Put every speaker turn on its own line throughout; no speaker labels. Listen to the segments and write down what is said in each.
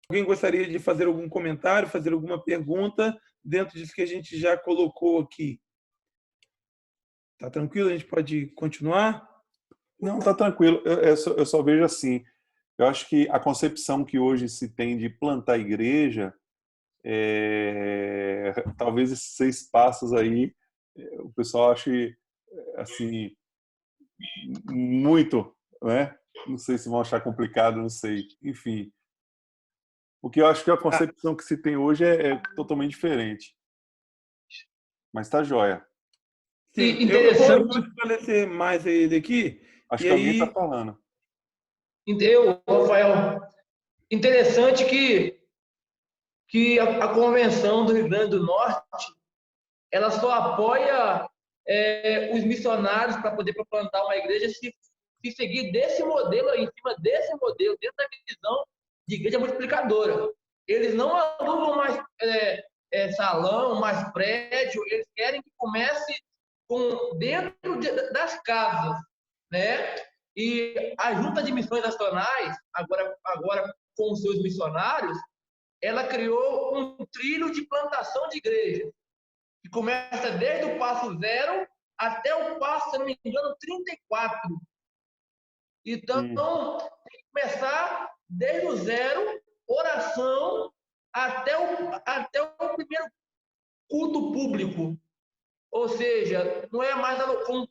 Alguém gostaria de fazer algum comentário, fazer alguma pergunta dentro disso que a gente já colocou aqui? Tá tranquilo? A gente pode continuar?
Não, tá tranquilo. Eu só vejo assim. Eu acho que a concepção que hoje se tem de plantar igreja, talvez esses 6 passos aí, o pessoal ache assim muito, né? Não sei se vão achar complicado, não sei. Enfim, porque eu acho que a
Ah,
concepção que se tem hoje é totalmente diferente. Mas tá joia.
sim, eu vou
Interessante,
esclarecer mais ele aqui,
Acho
e
que alguém está
aí,
falando.
entendeu, Rafael? Interessante que a Convenção do Rio Grande do Norte ela só apoia os missionários para poder plantar uma igreja se seguir desse modelo, em cima desse modelo, dentro da visão de igreja multiplicadora. Eles não alugam mais salão, mais prédio, eles querem que comece dentro das casas, né? E a Junta de Missões Nacionais, agora com os seus missionários, ela criou um trilho de plantação de igrejas que começa desde o passo 0 até o passo, se não me engano, 34. Então,
Hum,
tem que começar desde o 0, oração, até o primeiro culto público. Ou seja, não é mais como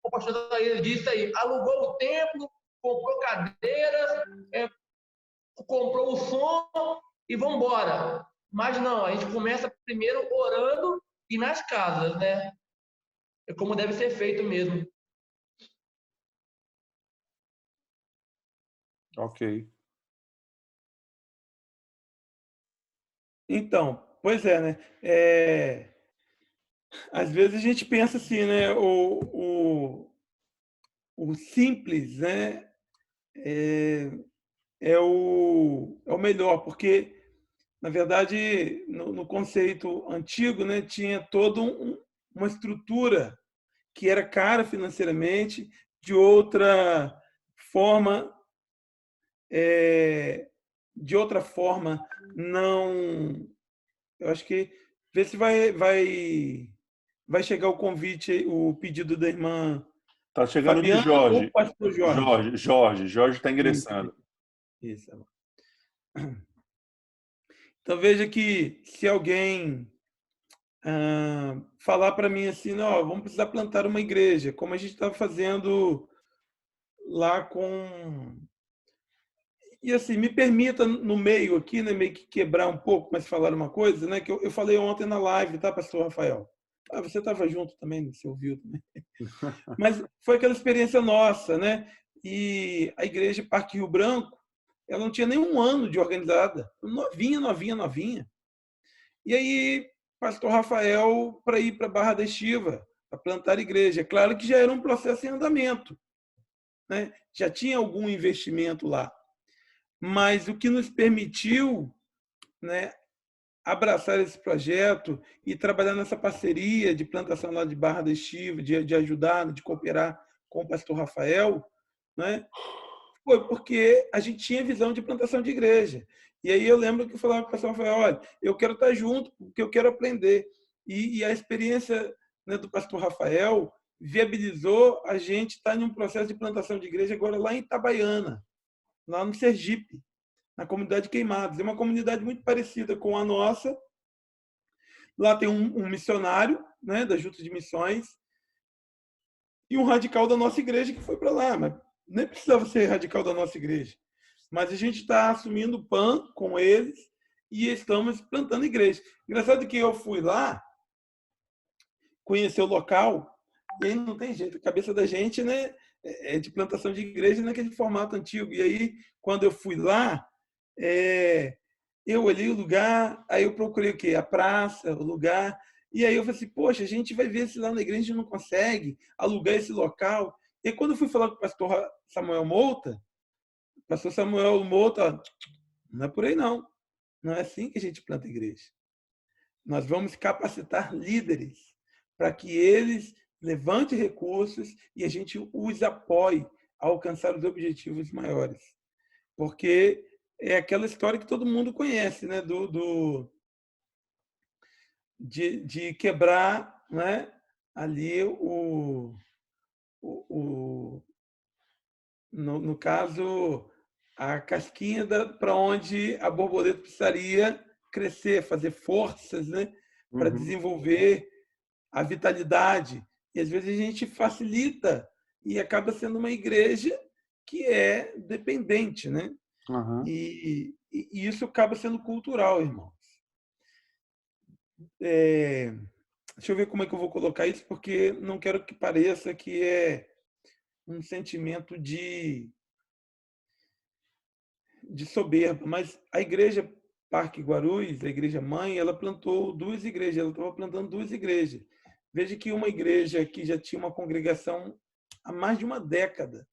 o pastor Daíra disse aí, alugou o templo, comprou cadeiras, comprou o som e vamos embora. Mas não, a gente começa primeiro orando e nas casas, né? É como deve ser feito mesmo.
ok.
então, pois é, né? Às vezes a gente pensa assim, né? O simples, né? É o melhor, porque, na verdade, no conceito antigo, né, tinha toda uma estrutura que era cara financeiramente, de outra forma, é, de outra forma, não. Eu acho que ver se vai chegar o convite, o pedido da irmã
Tá chegando de
Fabiana ou
Jorge.
pastor Jorge.
Jorge está
Isso,
ingressando.
isso. Então veja que se alguém falar para mim assim, não, vamos precisar plantar uma igreja, como a gente estava fazendo lá com. E assim, me permita no meio aqui, né, meio que quebrar um pouco, mas falar uma coisa, né, que eu falei ontem na live, tá, pastor Rafael? Você estava junto também, você ouviu também. Mas foi aquela experiência nossa, né? E a igreja Parque Rio Branco, ela não tinha nem um ano de organizada, novinha, novinha, novinha. E aí, pastor Rafael, para ir para Barra da Estiva, para plantar igreja. Claro que já era um processo em andamento, né? Já tinha algum investimento lá. Mas o que nos permitiu, né, abraçar esse projeto e trabalhar nessa parceria de plantação lá de Barra da Estiva, de ajudar, de cooperar com o pastor Rafael, né, foi porque a gente tinha visão de plantação de igreja. E aí eu lembro que eu falava com o pastor Rafael, olha, eu quero estar junto, porque eu quero aprender. E a experiência, né, do pastor Rafael viabilizou a gente estar em um processo de plantação de igreja agora lá em Itabaiana, lá no Sergipe, na comunidade Queimados. É uma comunidade muito parecida com a nossa. Lá tem um missionário, né, da Junta de Missões, e um radical da nossa igreja que foi para lá. Mas nem precisava ser radical da nossa igreja. Mas a gente está assumindo o PAN com eles e estamos plantando igreja. Engraçado que eu fui lá conhecer o local e aí não tem jeito. A cabeça da gente, né, é de plantação de igreja naquele formato antigo. E aí, quando eu fui lá, eu olhei o lugar, aí eu procurei o quê? A praça, o lugar. E aí eu falei assim, poxa, a gente vai ver se lá na igreja a gente não consegue alugar esse local. E aí, quando eu fui falar com o pastor Samuel Mouta, o pastor Samuel Mouta, não é por aí não. Não é assim que a gente planta igreja. Nós vamos capacitar líderes para que eles levantem recursos e a gente os apoie a alcançar os objetivos maiores. Porque é aquela história que todo mundo conhece, né? De quebrar, né? Ali o no caso, a casquinha para onde a borboleta precisaria crescer, fazer forças, né? Para
Uhum.
desenvolver a vitalidade. E às vezes a gente facilita e acaba sendo uma igreja que é dependente, né?
Uhum.
E isso acaba sendo cultural, irmão. Deixa eu ver como é que eu vou colocar isso, porque não quero que pareça que é um sentimento de soberba, mas a igreja Parque Guarulhos, a igreja mãe, ela plantou duas igrejas, ela estava plantando duas igrejas. Veja que uma igreja que já tinha uma congregação há mais de uma década,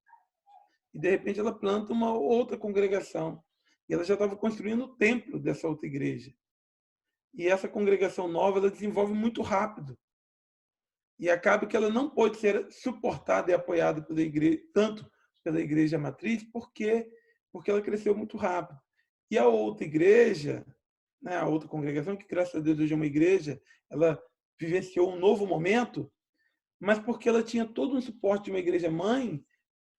e de repente ela planta uma outra congregação, e ela já estava construindo o templo dessa outra igreja. E essa congregação nova, ela desenvolve muito rápido. E acaba que ela não pode ser suportada e apoiada pela igreja, tanto pela igreja matriz, porque ela cresceu muito rápido. E a outra igreja, né, a outra congregação, que graças a Deus hoje é uma igreja, ela vivenciou um novo momento, mas porque ela tinha todo um suporte de uma igreja mãe,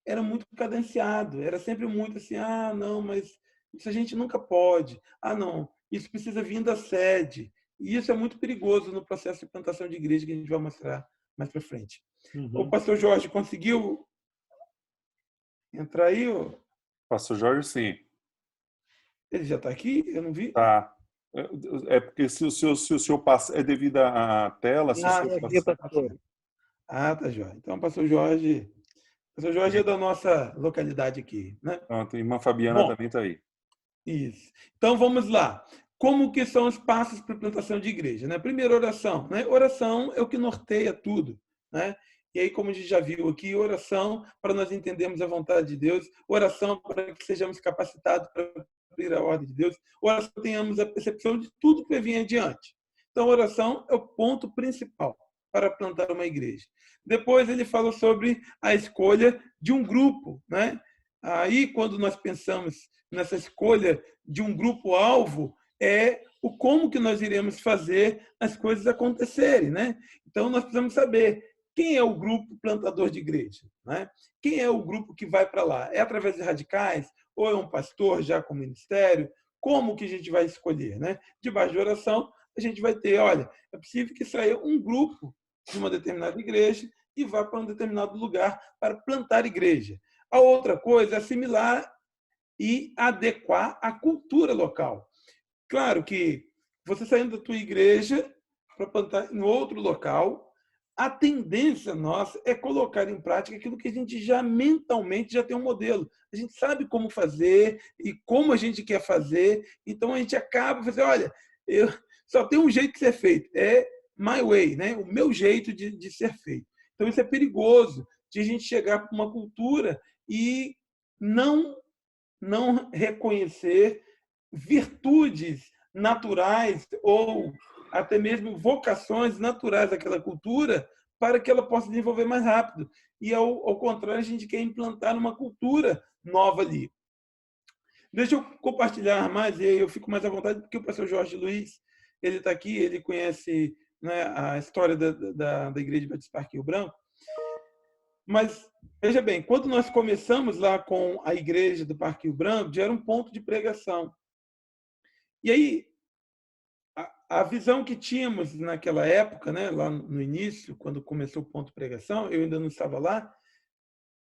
era muito cadenciado, era sempre muito assim, ah, não, mas isso a gente nunca pode, ah, não, isso precisa vir da sede. E isso é muito perigoso no processo de plantação de igreja que a gente vai mostrar mais para frente. O
Uhum.
pastor Jorge conseguiu entrar aí?
Pastor Jorge, sim.
Ele já está aqui? Eu não vi.
Tá. Porque se o senhor passa, é devido à tela, se o
Ah,
senhor
sim,
passa.
pastor. Ah, tá, Jorge. Então, pastor Jorge é da nossa localidade aqui, né?
Pronto, a irmã Fabiana
Bom,
também está aí.
isso. Então vamos lá. Como que são os passos para a plantação de igreja, né? Primeiro, oração, né? Oração é o que norteia tudo, né? E aí, como a gente já viu aqui, oração para nós entendermos a vontade de Deus, oração para que sejamos capacitados para cumprir a ordem de Deus, oração para que tenhamos a percepção de tudo que vem adiante. Então, oração é o ponto principal para plantar uma igreja. Depois ele fala sobre a escolha de um grupo, né? Aí, quando nós pensamos nessa escolha de um grupo-alvo, é o como que nós iremos fazer as coisas acontecerem, né? Então, nós precisamos saber quem é o grupo plantador de igreja, né? Quem é o grupo que vai para lá? É através de radicais? Ou é um pastor já com ministério? Como que a gente vai escolher, né? Debaixo de oração, a gente vai ter, olha, é possível que saia um grupo de uma determinada igreja e vá para um determinado lugar para plantar igreja. A outra coisa é assimilar e adequar à cultura local. Claro que você saindo da tua igreja para plantar em outro local, a tendência nossa é colocar em prática aquilo que a gente já mentalmente já tem um modelo. A gente sabe como fazer e como a gente quer fazer, então a gente acaba fazendo, olha, eu só tem um jeito de ser feito, é my way, né? O meu jeito de ser feito. Então isso é perigoso, de a gente chegar para uma cultura e não reconhecer virtudes naturais ou até mesmo vocações naturais daquela cultura para que ela possa desenvolver mais rápido. E, ao contrário, a gente quer implantar uma cultura nova ali. Deixa eu compartilhar mais, e aí eu fico mais à vontade, porque o pastor Jorge Luiz, ele está aqui, ele conhece, né, a história da Igreja de Batismo Parque Rio Branco, mas, veja bem, quando nós começamos lá com a igreja do Parque Rio Branco, já era um ponto de pregação. E aí, a visão que tínhamos naquela época, né, lá no início, quando começou o ponto de pregação, eu ainda não estava lá,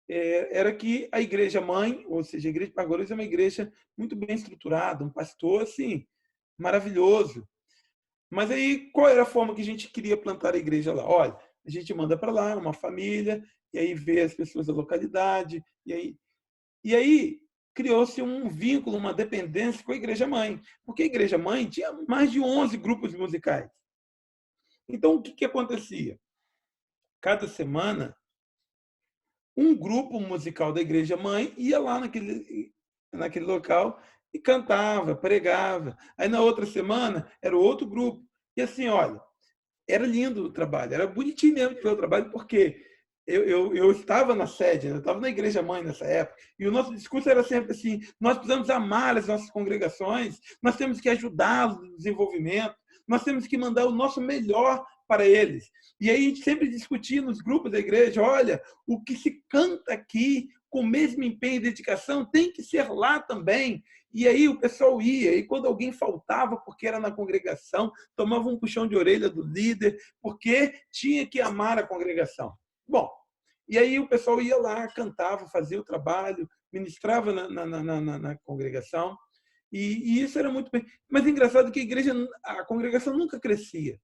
era que a igreja mãe, ou seja, a igreja de Parque é uma igreja muito bem estruturada, um pastor, assim, maravilhoso. Mas aí, qual era a forma que a gente queria plantar a igreja lá? Olha, a gente manda para lá uma família, e aí vê as pessoas da localidade, e aí criou-se um vínculo, uma dependência com a igreja mãe, porque a igreja mãe tinha mais de 11 grupos musicais. Então, o que acontecia? Cada semana, um grupo musical da igreja mãe ia lá naquele local e cantava, pregava. Aí, na outra semana, era outro grupo. E assim, olha, era lindo o trabalho, era bonitinho mesmo de ver o trabalho, porque eu estava na sede, eu estava na igreja mãe nessa época, e o nosso discurso era sempre assim: nós precisamos amar as nossas congregações, nós temos que ajudá-los no desenvolvimento, nós temos que mandar o nosso melhor para eles. E aí a gente sempre discutia nos grupos da igreja: olha, o que se canta aqui com o mesmo empenho e dedicação tem que ser lá também. E aí o pessoal ia, e quando alguém faltava porque era na congregação, tomava um puxão de orelha do líder, porque tinha que amar a congregação. Bom, e aí o pessoal ia lá, cantava, fazia o trabalho, ministrava na congregação, e isso era muito bem. Mas é engraçado que a congregação nunca crescia.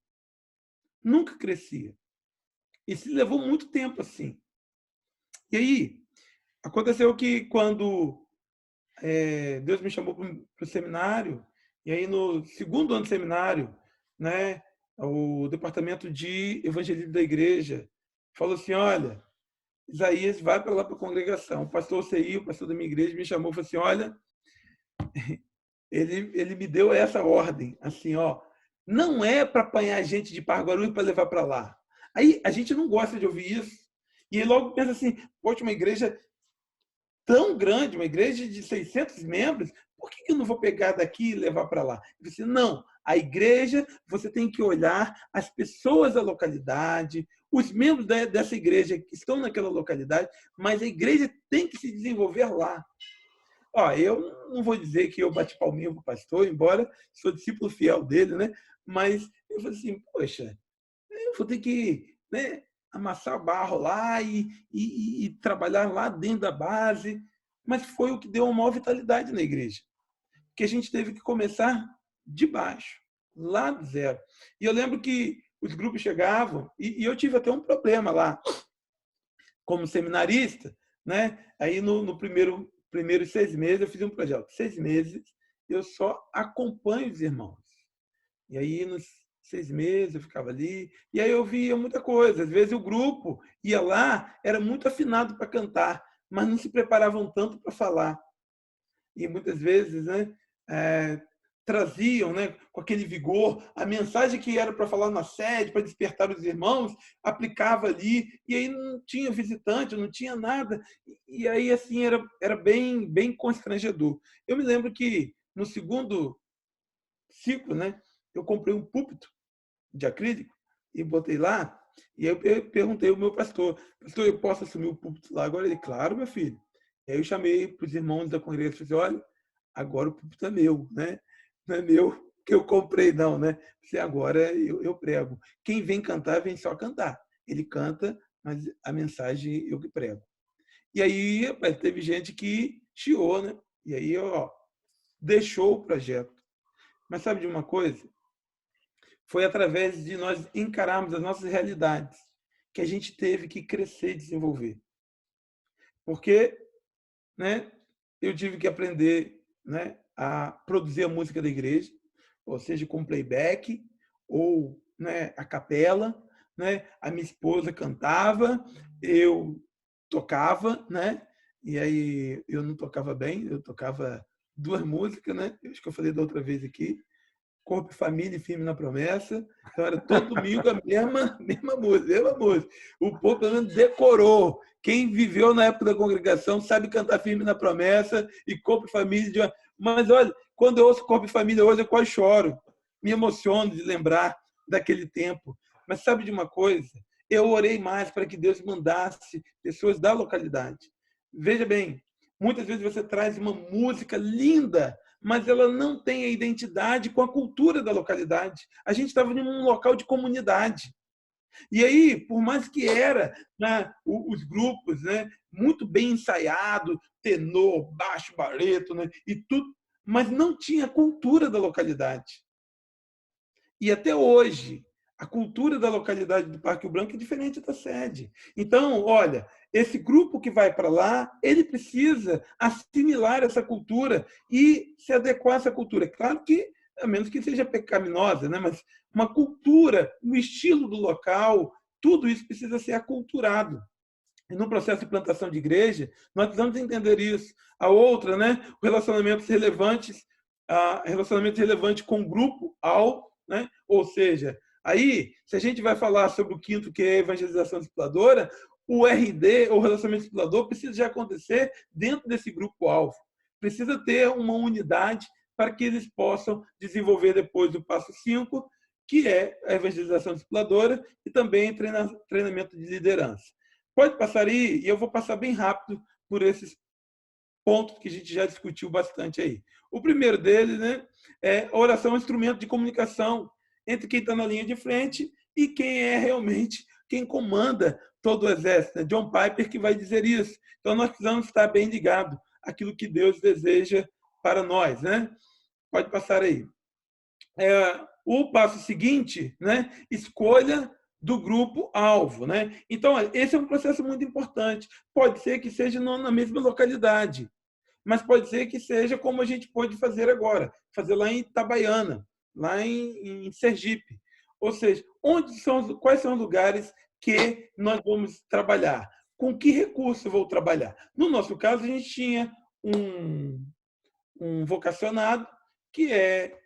Nunca crescia. E se levou muito tempo assim. E aí, aconteceu que quando Deus me chamou para o seminário, e aí no segundo ano do seminário, né, o departamento de evangelismo da igreja falou assim: olha, Isaías, vai para lá para a congregação. O pastor CI, o pastor da minha igreja, me chamou e falou assim: olha, ele me deu essa ordem, assim, ó, não é para apanhar gente de Parguaru e para levar para lá. Aí a gente não gosta de ouvir isso. E aí logo pensa assim: poxa, uma igreja tão grande, uma igreja de 600 membros, por que eu não vou pegar daqui e levar para lá? Eu disse: não, a igreja, você tem que olhar as pessoas da localidade, os membros dessa igreja que estão naquela localidade, mas a igreja tem que se desenvolver lá. Ó, eu não vou dizer que eu bati palminha para o pastor, embora sou discípulo fiel dele, né? Mas eu falei assim: poxa, eu vou ter que, né, amassar barro lá e trabalhar lá dentro da base. Mas foi o que deu uma maior vitalidade na igreja. Que a gente teve que começar de baixo, lá do zero. E eu lembro que os grupos chegavam, e eu tive até um problema lá, como seminarista, né? Aí no primeiros 6 meses eu fiz um projeto. 6 meses eu só acompanho os irmãos. E aí nos 6 meses eu ficava ali, e aí eu via muita coisa. Às vezes o grupo ia lá, era muito afinado para cantar, mas não se preparavam tanto para falar. E muitas vezes, né, traziam, né, com aquele vigor a mensagem que era para falar na sede, para despertar os irmãos, aplicava ali, e aí não tinha visitante, não tinha nada. E aí assim era bem constrangedor. Eu me lembro que no segundo ciclo, né, eu comprei um púlpito de acrílico e botei lá, e eu perguntei ao meu pastor: pastor, eu posso assumir o púlpito lá agora? Ele: claro, meu filho. E aí eu chamei para os irmãos da congregação e falei: olha, agora o púlpito é meu, né? Não é meu que eu comprei, não, né? Agora eu prego. Quem vem cantar, vem só cantar. Ele canta, mas a mensagem eu que prego. E aí, rapaz, teve gente que chiou, né? E aí, ó, deixou o projeto. Mas sabe de uma coisa? Foi através de nós encararmos as nossas realidades que a gente teve que crescer e desenvolver. Porque, né, eu tive que aprender, né, a produzir a música da igreja, ou seja, com playback, ou, né, a capela. Né? A minha esposa cantava, eu tocava, né? E aí eu não tocava bem, eu tocava 2 músicas, né? Acho que eu falei da outra vez aqui: Corpo e Família e Firme na Promessa. Então era todo domingo a mesma música. O povo pelo menos decorou. Quem viveu na época da congregação sabe cantar Firme na Promessa e Corpo e Família. Mas olha, quando eu ouço Corpo e Família hoje, eu quase choro. Me emociono de lembrar daquele tempo. Mas sabe de uma coisa? Eu orei mais para que Deus mandasse pessoas da localidade. Veja bem, muitas vezes você traz uma música linda, mas ela não tem a identidade com a cultura da localidade. A gente estava em um local de comunidade. E aí, por mais que era, né, os grupos, né, muito bem ensaiado, tenor, baixo, bareto, né, e tudo, mas não tinha a cultura da localidade. E até hoje, a cultura da localidade do Parque Rio Branco é diferente da sede. Então, olha, esse grupo que vai para lá, ele precisa assimilar essa cultura e se adequar a essa cultura. Claro que, a menos que seja pecaminosa, né? Mas uma cultura, um estilo do local, tudo isso precisa ser aculturado. E no processo de plantação de igreja, nós precisamos entender isso. A outra, né? Relacionamentos relevantes com o grupo né? Ou seja, aí, se a gente vai falar sobre o quinto, que é a evangelização discipuladora, o RD, o relacionamento discipulador, precisa já acontecer dentro desse grupo-alvo. Precisa ter uma unidade para que eles possam desenvolver depois o passo 5, que é a evangelização discipuladora e também treinamento de liderança. Pode passar aí, e eu vou passar bem rápido por esses pontos que a gente já discutiu bastante aí. O primeiro deles, né, é a oração, instrumento de comunicação entre quem está na linha de frente e quem é realmente quem comanda todo o exército. Né? John Piper que vai dizer isso. Então, nós precisamos estar bem ligados àquilo que Deus deseja para nós. Né? Pode passar aí. O passo seguinte, né, escolha do grupo-alvo. Né? Então, esse é um processo muito importante. Pode ser que seja na mesma localidade, mas pode ser que seja como a gente pode fazer agora, fazer lá em Itabaiana, lá em Sergipe. Ou seja, quais são os lugares que nós vamos trabalhar? Com que recurso eu vou trabalhar? No nosso caso, a gente tinha um vocacionado que é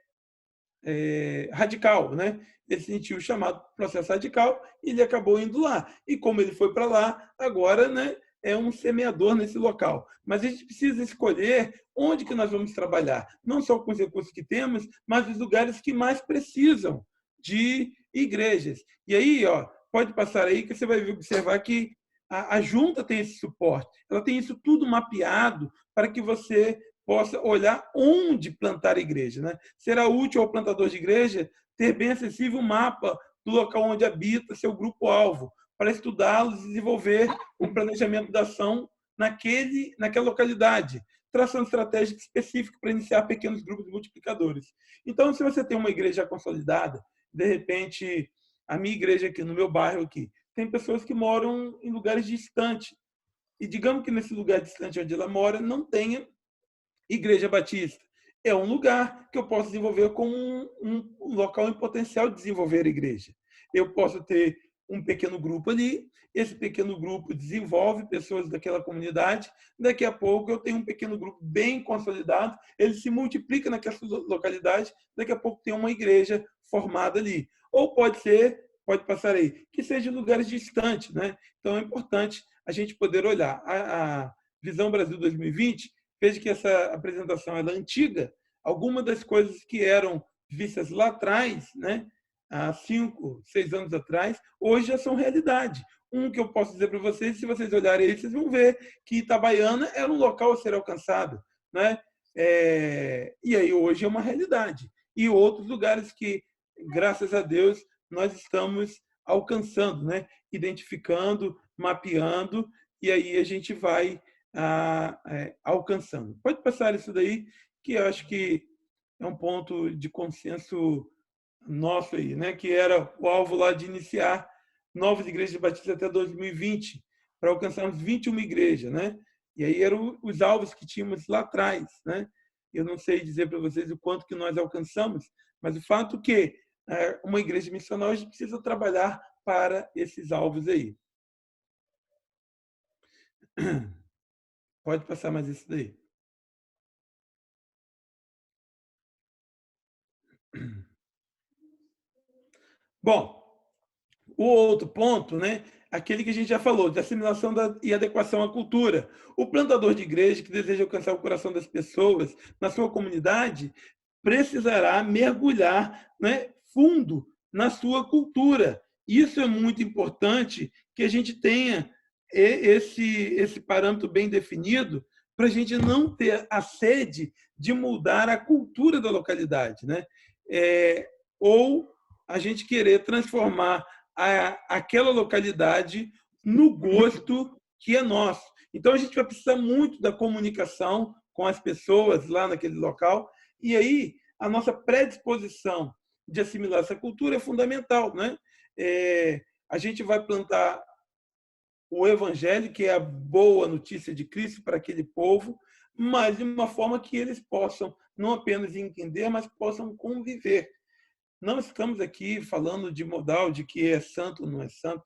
radical, né? Ele sentiu o chamado processo radical e ele acabou indo lá. E como ele foi para lá, agora, né, é um semeador nesse local. Mas a gente precisa escolher onde que nós vamos trabalhar, não só com os recursos que temos, mas os lugares que mais precisam de igrejas. E aí, ó, pode passar aí que você vai observar que a junta tem esse suporte. Ela tem isso tudo mapeado para que você possa olhar onde plantar a igreja. Né? Será útil ao plantador de igreja ter bem acessível o mapa do local onde habita seu grupo-alvo, para estudá-los e desenvolver um planejamento de ação naquela localidade, traçando estratégias específicas para iniciar pequenos grupos multiplicadores. Então, se você tem uma igreja consolidada, de repente, a minha igreja aqui, no meu bairro aqui, tem pessoas que moram em lugares distantes, e digamos que nesse lugar distante onde ela mora não tenha igreja batista. É um lugar que eu posso desenvolver como um local em potencial de desenvolver a igreja. Eu posso ter um pequeno grupo ali, esse pequeno grupo desenvolve pessoas daquela comunidade, daqui a pouco eu tenho um pequeno grupo bem consolidado, ele se multiplica naquela localidade, daqui a pouco tem uma igreja formada ali. Ou pode passar aí, que seja em lugares distantes. Né? Então é importante a gente poder olhar. A Visão Brasil 2020, veja que essa apresentação é antiga, algumas das coisas que eram vistas lá atrás, né, há 5, 6 anos atrás, hoje já são realidade. Um que eu posso dizer para vocês, se vocês olharem aí, vocês vão ver que Itabaiana era um local a ser alcançado. Né? E aí hoje é uma realidade. E outros lugares que, graças a Deus, nós estamos alcançando, né? Identificando, mapeando, e aí a gente vai alcançando. Pode passar isso daí, que eu acho que é um ponto de consenso nosso aí, né? Que era o alvo lá de iniciar novas igrejas batistas até 2020, para alcançarmos 21 igrejas, né? E aí eram os alvos que tínhamos lá atrás, né? Eu não sei dizer para vocês o quanto que nós alcançamos, mas o fato que uma igreja missional a gente precisa trabalhar para esses alvos aí. Pode passar mais isso daí. Bom, o outro ponto, né, aquele que a gente já falou, de assimilação e adequação à cultura. O plantador de igreja que deseja alcançar o coração das pessoas na sua comunidade precisará mergulhar, né, fundo na sua cultura. Isso é muito importante que a gente tenha esse parâmetro bem definido para a gente não ter a sede de mudar a cultura da localidade. Né? Ou a gente querer transformar aquela localidade no gosto que é nosso. Então, a gente vai precisar muito da comunicação com as pessoas lá naquele local, e aí a nossa predisposição de assimilar essa cultura é fundamental. Né? A gente vai plantar o evangelho, que é a boa notícia de Cristo para aquele povo, mas de uma forma que eles possam não apenas entender, mas possam conviver. Não estamos aqui falando de modal, de que é santo ou não é santo,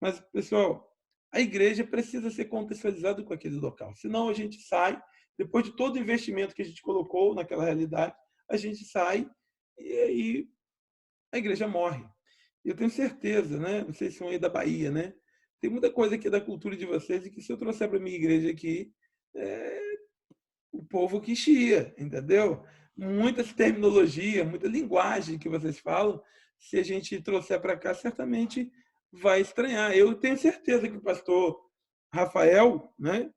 mas, pessoal, a igreja precisa ser contextualizada com aquele local. Senão a gente sai, depois de todo o investimento que a gente colocou naquela realidade, a gente sai e aí a igreja morre. Eu tenho certeza, né? Vocês são aí da Bahia, né? tem muita coisa aqui da cultura de vocês e que se eu trouxer para minha igreja aqui, o povo que chia, entendeu? Muitas terminologia, muita linguagem que vocês falam, se a gente trouxer para cá, certamente vai estranhar. Eu tenho certeza que o pastor Rafael, né,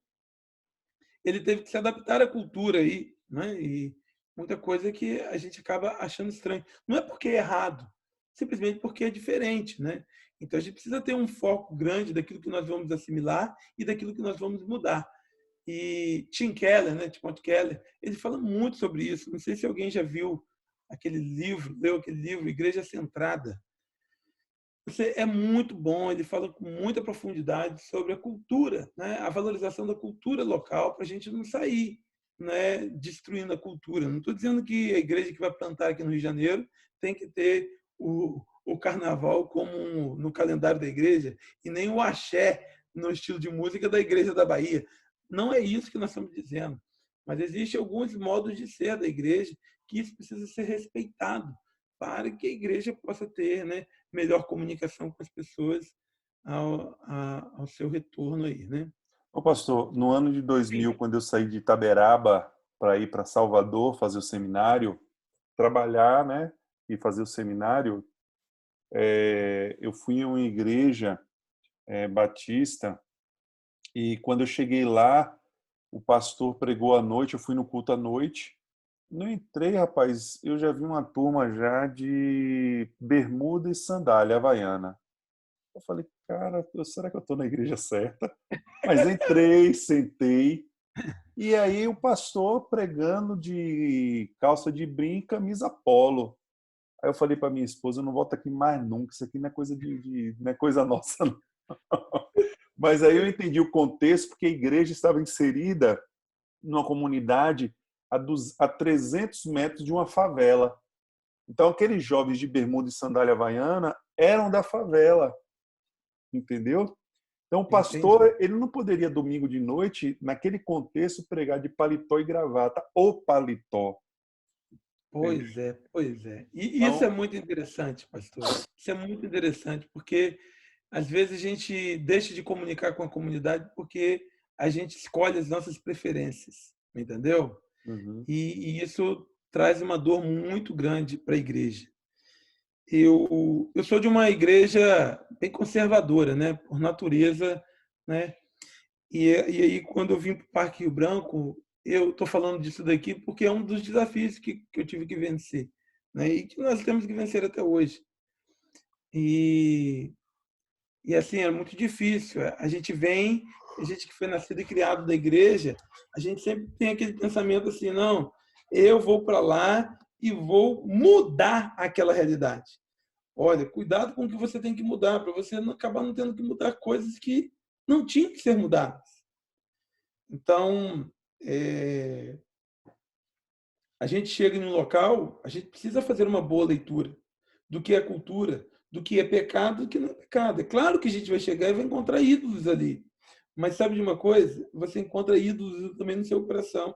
ele teve que se adaptar à cultura aí, né? E muita coisa que a gente acaba achando estranho. Não é porque é errado, simplesmente porque é diferente, né? Então a gente precisa ter um foco grande daquilo que nós vamos assimilar e daquilo que nós vamos mudar. E Tim Keller, né, Timothy Keller, ele fala muito sobre isso. Não sei se alguém já viu aquele livro, leu aquele livro, Igreja Centrada. É muito bom, ele fala com muita profundidade sobre a cultura, né? A valorização da cultura local para a gente não sair, né, destruindo a cultura. Não estou dizendo que a igreja que vai plantar aqui no Rio de Janeiro tem que ter o carnaval como no calendário da igreja e nem o axé no estilo de música da igreja da Bahia. Não é isso que nós estamos dizendo. Mas existem alguns modos de ser da igreja que isso precisa ser respeitado para que a igreja possa ter, né, melhor comunicação com as pessoas ao seu retorno aí, né?
Ô, pastor, no ano de 2000, quando eu saí de Itaberaba para ir para Salvador fazer o seminário, trabalhar, né, e fazer o seminário, eu fui em uma igreja batista e quando eu cheguei lá, o pastor pregou à noite, eu fui no culto à noite. Não entrei, rapaz, eu já vi uma turma já de bermuda e sandália havaiana. Eu falei, cara, será que eu estou na igreja certa? Mas entrei, sentei, e aí o pastor pregando de calça de brim e camisa polo. Aí eu falei para minha esposa, eu não volto aqui mais nunca, isso aqui não é coisa não é coisa nossa, não. Mas aí eu entendi o contexto, porque a igreja estava inserida numa comunidade a 300 metros de uma favela. Então, aqueles jovens de bermuda e sandália havaiana eram da favela, entendeu? Então, o pastor,
Entendi.
ele não poderia, domingo de noite, naquele contexto, pregar de paletó e gravata, ou paletó. Entendeu?
Pois é, pois é. E isso é
Então,
muito interessante, pastor. Isso é muito interessante, porque às vezes a gente deixa de comunicar com a comunidade porque a gente escolhe as nossas preferências, entendeu?
uhum.
E isso traz uma dor muito grande para a igreja. Eu sou de uma igreja bem conservadora, né, por natureza, né? E aí, quando eu vim para o Parque Rio Branco, eu estou falando disso daqui porque é um dos desafios que eu tive que vencer, né? E que nós temos que vencer até hoje. E, e assim, é muito difícil. A gente vem, a gente que foi nascido e criado da igreja, a gente sempre tem aquele pensamento assim, não, eu vou para lá e vou mudar aquela realidade. Olha, cuidado com o que você tem que mudar, para você não acabar não tendo que mudar coisas que não tinham que ser mudadas. Então, a gente chega em um local, a gente precisa fazer uma boa leitura do que é cultura, do que é pecado e do que não é pecado. É claro que a gente vai chegar e vai encontrar ídolos ali. Mas sabe de uma coisa? Você encontra ídolos também no seu coração.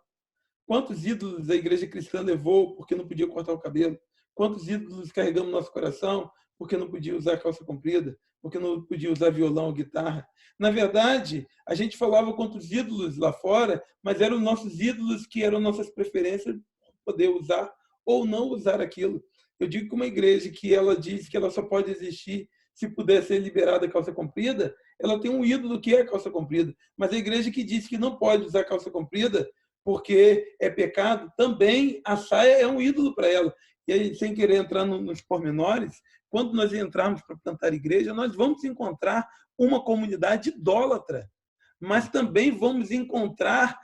Quantos ídolos a igreja cristã levou porque não podia cortar o cabelo? Quantos ídolos carregamos no nosso coração porque não podia usar calça comprida? Porque não podia usar violão ou guitarra? Na verdade, a gente falava contra os ídolos lá fora, mas eram nossos ídolos que eram nossas preferências para poder usar ou não usar aquilo. Eu digo que uma igreja que ela diz que ela só pode existir se puder ser liberada a calça comprida, ela tem um ídolo que é a calça comprida. Mas a igreja que diz que não pode usar calça comprida porque é pecado, também a saia é um ídolo para ela. E aí, sem querer entrar nos pormenores, quando nós entrarmos para plantar igreja, nós vamos encontrar uma comunidade idólatra, mas também vamos encontrar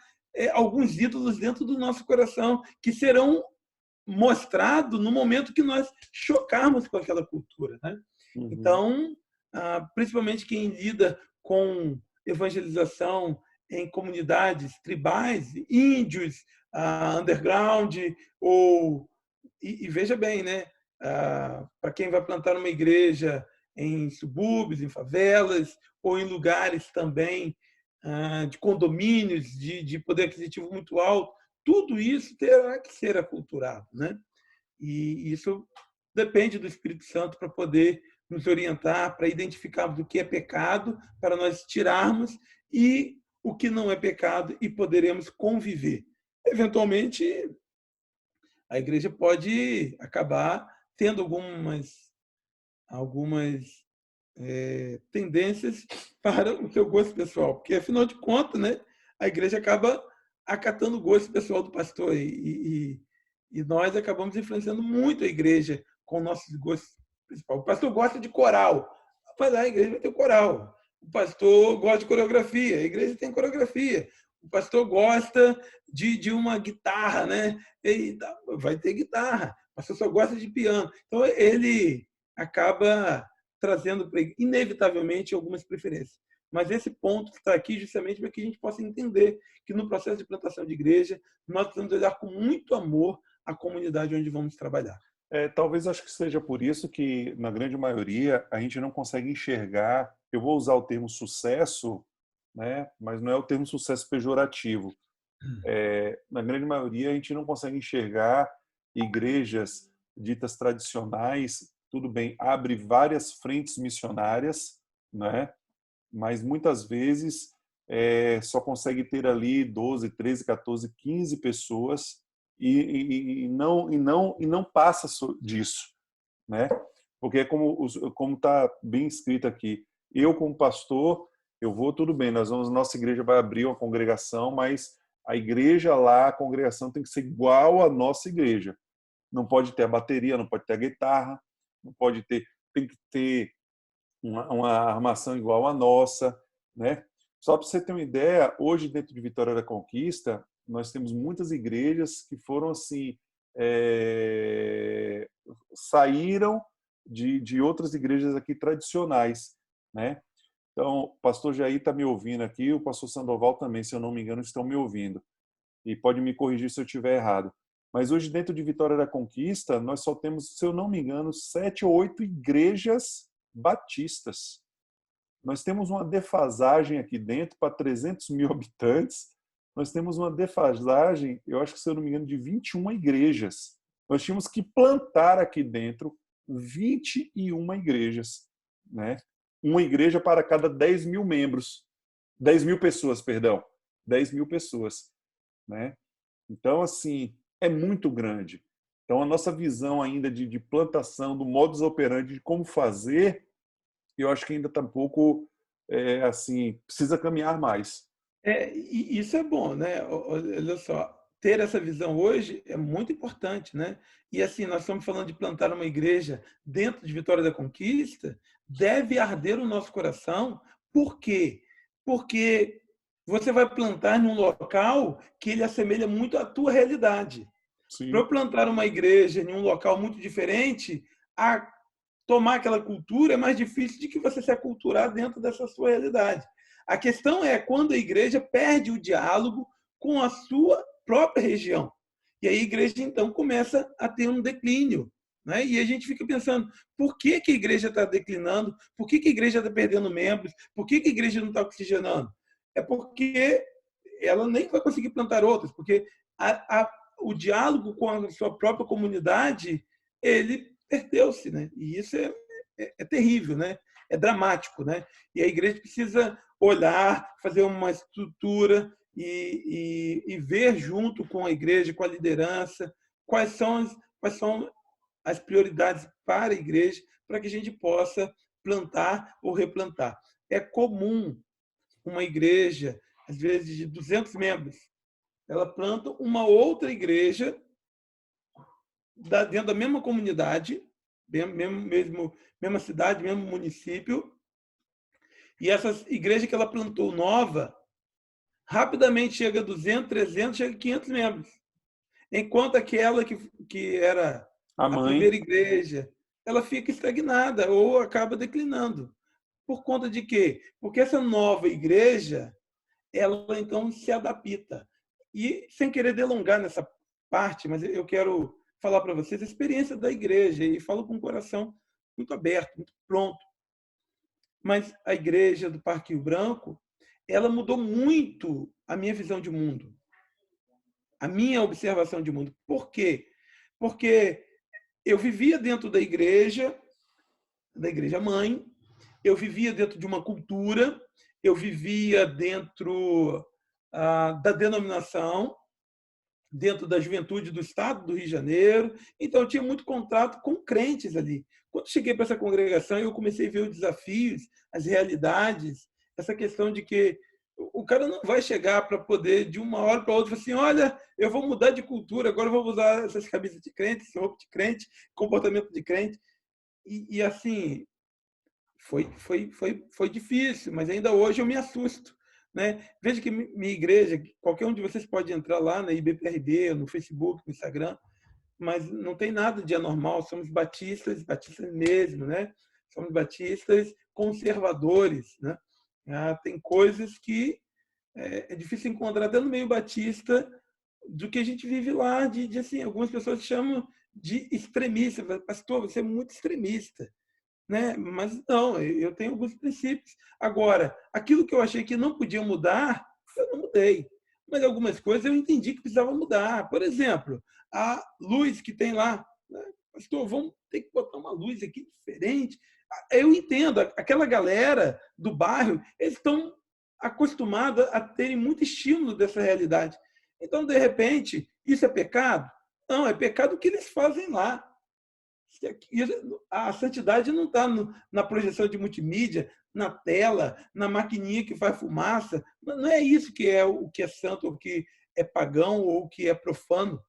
alguns ídolos dentro do nosso coração que serão mostrados no momento que nós chocarmos com aquela cultura, né?
Uhum.
Então, principalmente quem lida com evangelização em comunidades tribais, índios, underground, e veja bem, né? Para quem vai plantar uma igreja em subúrbios, em favelas, ou em lugares também de condomínios, de poder aquisitivo muito alto, tudo isso terá que ser aculturado, né? E isso depende do Espírito Santo para poder nos orientar, para identificarmos o que é pecado, para nós tirarmos, e o que não é pecado, e poderemos conviver. Eventualmente, a igreja pode acabar tendo algumas tendências para o seu gosto pessoal, porque, afinal de contas, né, a igreja acaba acatando o gosto pessoal do pastor, e nós acabamos influenciando muito a igreja com nossos gostos principais. O pastor gosta de coral, vai lá, a igreja vai ter coral. O pastor gosta de coreografia, a igreja tem coreografia. O pastor gosta de uma guitarra, né? E vai ter guitarra. O pastor só gosta de piano. Então, ele acaba trazendo, inevitavelmente, algumas preferências. Mas esse ponto está aqui justamente para que a gente possa entender que no processo de plantação de igreja, nós precisamos olhar com muito amor a comunidade onde vamos trabalhar.
Talvez acho que seja por isso que, na grande maioria, a gente não consegue enxergar. Eu vou usar o termo sucesso, né? Mas não é o termo sucesso pejorativo. Na grande maioria, a gente não consegue enxergar igrejas ditas tradicionais. Tudo bem, abre várias frentes missionárias, né? Mas muitas vezes só consegue ter ali 12, 13, 14, 15 pessoas e não passa disso, né? Porque é como está bem escrito aqui. Eu, como pastor, eu vou, tudo bem, nossa igreja vai abrir uma congregação, mas a igreja lá, a congregação tem que ser igual à nossa igreja. Não pode ter a bateria, não pode ter a guitarra, não pode ter, tem que ter uma armação igual à nossa, né? Só para você ter uma ideia, hoje dentro de Vitória da Conquista, nós temos muitas igrejas que foram assim, saíram de outras igrejas aqui tradicionais, né? Então, o pastor Jair está me ouvindo aqui, o pastor Sandoval também, se eu não me engano, estão me ouvindo. E pode me corrigir se eu estiver errado. Mas hoje, dentro de Vitória da Conquista, nós só temos, se eu não me engano, 7 ou 8 igrejas batistas. Nós temos uma defasagem aqui dentro para 300 mil habitantes. Nós temos uma defasagem, eu acho que, se eu não me engano, de 21 igrejas. Nós tínhamos que plantar aqui dentro 21 igrejas, né? Uma igreja para cada 10 mil membros. 10 mil pessoas, perdão. 10 mil pessoas, né? Então, assim, é muito grande. Então, a nossa visão ainda de plantação, do modus operandi, de como fazer, eu acho que ainda está um pouco, assim, precisa caminhar mais.
E isso é bom, né? Olha só, ter essa visão hoje é muito importante, né? E assim, nós estamos falando de plantar uma igreja dentro de Vitória da Conquista, deve arder o nosso coração. Por quê? Porque você vai plantar num local que ele assemelha muito à tua realidade. Para
Sim.
eu plantar uma igreja em um local muito diferente, a tomar aquela cultura é mais difícil de que você se aculturar dentro dessa sua realidade. A questão é quando a igreja perde o diálogo com a sua própria região. E aí a igreja, então, começa a ter um declínio. Né? E a gente fica pensando, por que a igreja está declinando? Por que a igreja está perdendo membros? Por que a igreja não está oxigenando? É porque ela nem vai conseguir plantar outras, porque o diálogo com a sua própria comunidade, ele perdeu-se, né? E isso é terrível, né? É dramático, né? E a igreja precisa olhar, fazer uma estrutura e ver junto com a igreja, com a liderança, quais são as prioridades para a igreja, para que a gente possa plantar ou replantar. É comum uma igreja, às vezes de 200 membros, ela planta uma outra igreja dentro da mesma comunidade, mesma cidade, mesmo município, e essa igreja que ela plantou nova, rapidamente chega a 200, 300, chega a 500 membros. Enquanto aquela que era
A
a
mãe,
primeira igreja, ela fica estagnada ou acaba declinando. Por conta de quê? Porque essa nova igreja, ela então se adapta. E, sem querer delongar nessa parte, mas eu quero falar para vocês a experiência da igreja, e falo com o coração muito aberto, muito pronto. Mas a igreja do Parque Rio Branco, ela mudou muito a minha visão de mundo, a minha observação de mundo. Por quê? Porque eu vivia dentro da igreja, da igreja mãe, eu vivia dentro de uma cultura, eu vivia dentro da denominação, dentro da juventude do estado do Rio de Janeiro, então eu tinha muito contato com crentes ali. Quando cheguei para essa congregação, eu comecei a ver os desafios, as realidades, essa questão de que o cara não vai chegar para poder, de uma hora para outra, assim, olha, eu vou mudar de cultura, agora eu vou usar essas camisas de crente, essa roupa de crente, comportamento de crente. E assim, foi difícil, mas ainda hoje eu me assusto. Né? Veja que minha igreja, qualquer um de vocês pode entrar lá na IBPRB, no Facebook, no Instagram, mas não tem nada de anormal, somos batistas, batistas mesmo, né? Somos batistas conservadores. Né? Tem coisas que é difícil encontrar até no meio batista do que a gente vive lá, de assim, algumas pessoas chamam de extremista. Pastor, você é muito extremista. Né? Mas não, eu tenho alguns princípios. Agora, aquilo que eu achei que não podia mudar, eu não mudei. Mas algumas coisas eu entendi que precisava mudar. Por exemplo, a luz que tem lá. Né? Pastor, vamos ter que botar uma luz aqui diferente. Eu entendo, aquela galera do bairro, eles estão acostumados a terem muito estímulo dessa realidade. Então, de repente, isso é pecado? Não, é pecado o que eles fazem lá. A santidade não está na projeção de multimídia, na tela, na maquininha que faz fumaça. Não é isso que é o que é santo, o que é pagão ou o que é profano.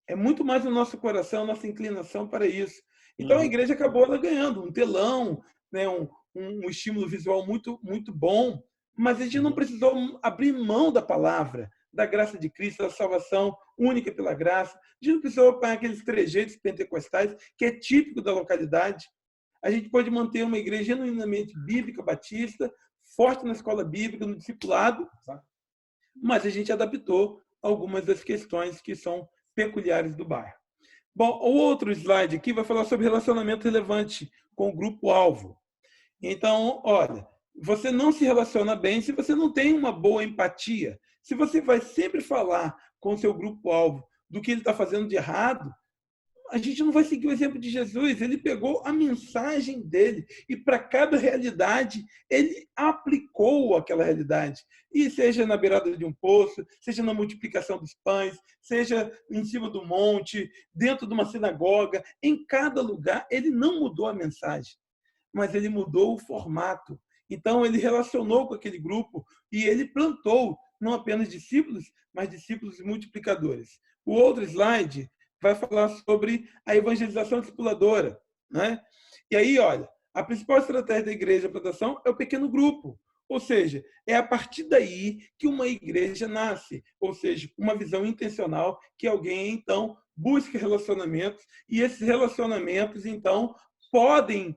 É muito mais o nosso coração, a nossa inclinação para isso. Então a igreja acabou ela ganhando um telão, né, um estímulo visual muito, muito bom, mas a gente não precisou abrir mão da palavra, da graça de Cristo, da salvação única pela graça. A gente não precisou para aqueles trejeitos pentecostais, que é típico da localidade. A gente pode manter uma igreja genuinamente bíblica, batista, forte na escola bíblica, no discipulado, mas a gente adaptou algumas das questões que são peculiares do bairro. Bom, o outro slide aqui vai falar sobre relacionamento relevante com o grupo-alvo. Então, olha, você não se relaciona bem se você não tem uma boa empatia. Se você vai sempre falar com o seu grupo-alvo do que ele está fazendo de errado, a gente não vai seguir o exemplo de Jesus. Ele pegou a mensagem dele e para cada realidade ele aplicou aquela realidade. E seja na beirada de um poço, seja na multiplicação dos pães, seja em cima do monte, dentro de uma sinagoga, em cada lugar ele não mudou a mensagem, mas ele mudou o formato. Então ele relacionou com aquele grupo e ele plantou não apenas discípulos, mas discípulos multiplicadores. O outro slide vai falar sobre a evangelização discipuladora. Né? E aí, olha, a principal estratégia da igreja de plantação é o pequeno grupo. Ou seja, é a partir daí que uma igreja nasce. Ou seja, uma visão intencional que alguém, então, busca relacionamentos e esses relacionamentos, então, podem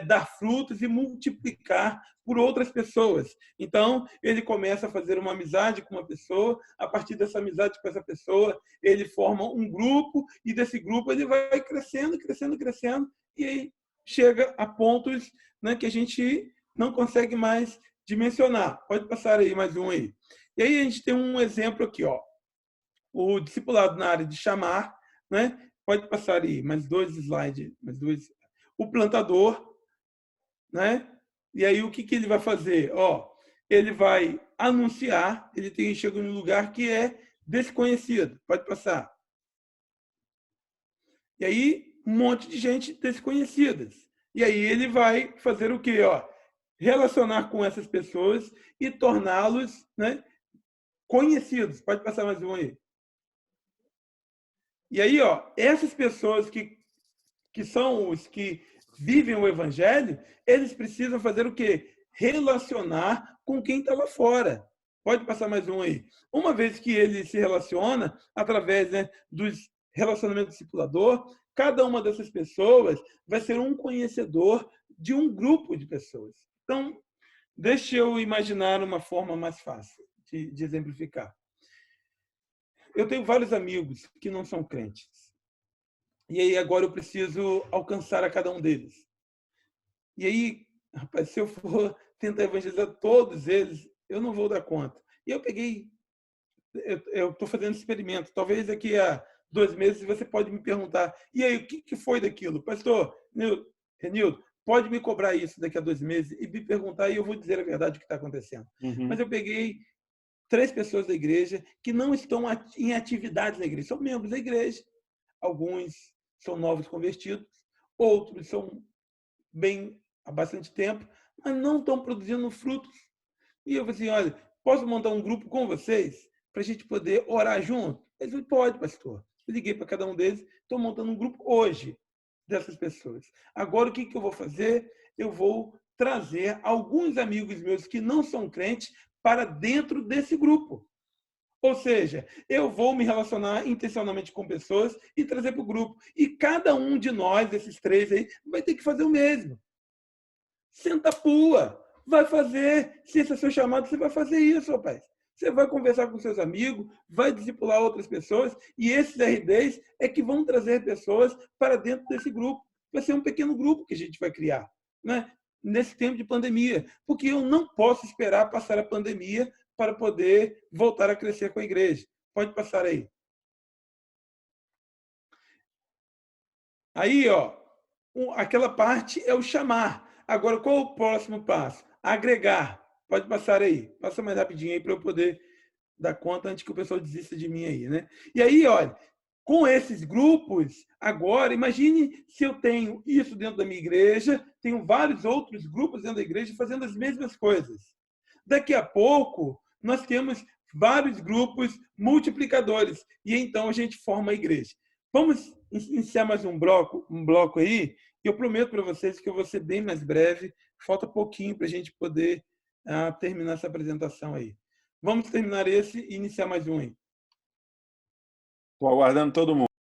dar frutos e multiplicar por outras pessoas. Então, ele começa a fazer uma amizade com uma pessoa, a partir dessa amizade com essa pessoa, ele forma um grupo, e desse grupo ele vai crescendo, crescendo, crescendo, e aí chega a pontos, né, que a gente não consegue mais dimensionar. Pode passar aí mais um aí. E aí a gente tem um exemplo aqui, ó. O discipulado na área de chamar, né? Pode passar aí mais dois slides, mais dois. O plantador, né? E aí o que ele vai fazer? Ó, ele vai anunciar, ele chega num lugar que é desconhecido. Pode passar. E aí um monte de gente desconhecidas. E aí ele vai fazer o quê? Ó, relacionar com essas pessoas e torná-los, né, conhecidos. Pode passar mais um aí. E aí, ó, essas pessoas que são os que vivem o evangelho, eles precisam fazer o quê? Relacionar com quem está lá fora. Pode passar mais um aí. Uma vez que ele se relaciona, através, né, dos relacionamentos discipulador, cada uma dessas pessoas vai ser um conhecedor de um grupo de pessoas. Então, deixa eu imaginar uma forma mais fácil de exemplificar. Eu tenho vários amigos que não são crentes. E aí agora eu preciso alcançar a cada um deles. E aí, rapaz, se eu for tentar evangelizar todos eles, eu não vou dar conta. E eu peguei, eu estou fazendo experimento. Talvez daqui a 2 meses você pode me perguntar, e aí, o que foi daquilo? Pastor, Renildo, pode me cobrar isso daqui a 2 meses e me perguntar e eu vou dizer a verdade o que está acontecendo. Mas eu peguei 3 pessoas da igreja que não estão em atividades na igreja, são membros da igreja. Alguns são novos convertidos, outros são bem há bastante tempo, mas não estão produzindo frutos. E eu falei assim, olha, posso montar um grupo com vocês para a gente poder orar junto? Ele falou, pode, pastor. Eu liguei para cada um deles, estou montando um grupo hoje dessas pessoas. Agora, o que eu vou fazer? Eu vou trazer alguns amigos meus que não são crentes para dentro desse grupo. Ou seja, eu vou me relacionar intencionalmente com pessoas e trazer para o grupo. E cada um de nós, desses 3 aí, vai ter que fazer o mesmo. Senta a pua. Vai fazer. Se esse é o seu chamado, você vai fazer isso, rapaz. Você vai conversar com seus amigos, vai discipular outras pessoas, e esses RDs é que vão trazer pessoas para dentro desse grupo. Vai ser um pequeno grupo que a gente vai criar, né? Nesse tempo de pandemia. Porque eu não posso esperar passar a pandemia para poder voltar a crescer com a igreja. Pode passar aí. Aí, ó, aquela parte é o chamar. Agora, qual é o próximo passo? Agregar. Pode passar aí. Passa mais rapidinho aí para eu poder dar conta antes que o pessoal desista de mim aí, né? E aí, olha, com esses grupos, agora, imagine se eu tenho isso dentro da minha igreja, tenho vários outros grupos dentro da igreja fazendo as mesmas coisas. Daqui a pouco, nós temos vários grupos multiplicadores, e então a gente forma a igreja. Vamos iniciar mais um bloco aí, e eu prometo para vocês que eu vou ser bem mais breve, falta pouquinho para a gente poder terminar essa apresentação aí. Vamos terminar esse e iniciar mais um aí.
Estou aguardando todo mundo.